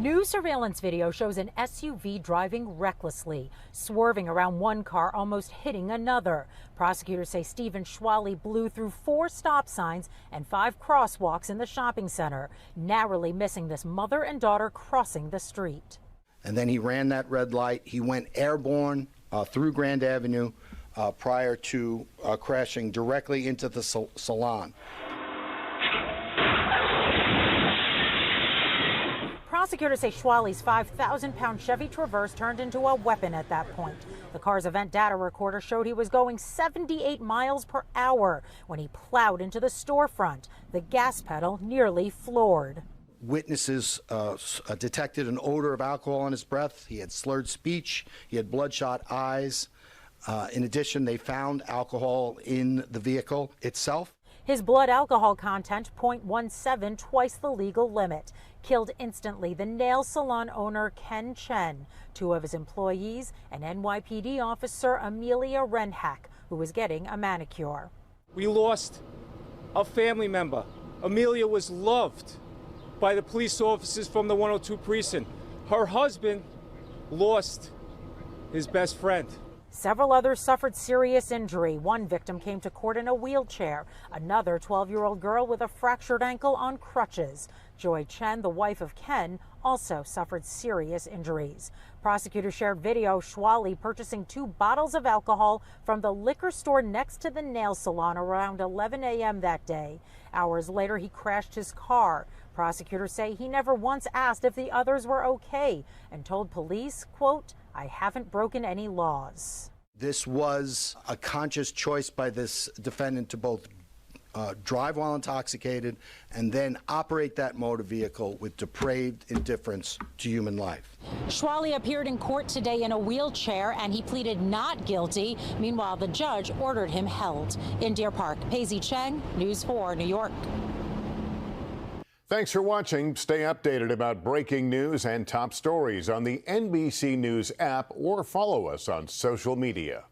New surveillance video shows an SUV driving recklessly, swerving around one car, almost hitting another. Prosecutors say Stephen Schwally blew through 4 stop signs and 5 crosswalks in the shopping center, narrowly missing this mother and daughter crossing the street. And then he ran that red light. He went airborne through Grand Avenue prior to crashing directly into the Salon. Prosecutors say Schwally's 5,000-pound Chevy Traverse turned into a weapon at that point. The car's event data recorder showed he was going 78 miles per hour when he plowed into the storefront, the gas pedal nearly floored. Witnesses detected an odor of alcohol in his breath. He had slurred speech. He had bloodshot eyes. In addition, they found alcohol in the vehicle itself. His blood alcohol content, 0.17, twice the legal limit. Killed instantly the nail salon owner Ken Chen, 2 of his employees, and NYPD officer Amelia Renhack, who was getting a manicure. We lost a family member. Amelia was loved by the police officers from the 102 precinct. Her husband lost his best friend. Several others suffered serious injury. One victim came to court in a wheelchair. Another 12-year-old girl with a fractured ankle on crutches. Joy Chen, the wife of Ken, also suffered serious injuries. Prosecutors shared video of Schwally purchasing 2 bottles of alcohol from the liquor store next to the nail salon around 11 a.m. that day. Hours later, he crashed his car. Prosecutors say he never once asked if the others were okay and told police, quote, "I haven't broken any laws." This was a conscious choice by this defendant to both drive while intoxicated and then operate that motor vehicle with depraved indifference to human life. Schwally appeared in court today in a wheelchair and he pleaded not guilty. Meanwhile, the judge ordered him held. In Deer Park, Paisley Cheng, News 4, New York. Thanks for watching. Stay updated about breaking news and top stories on the NBC News app or follow us on social media.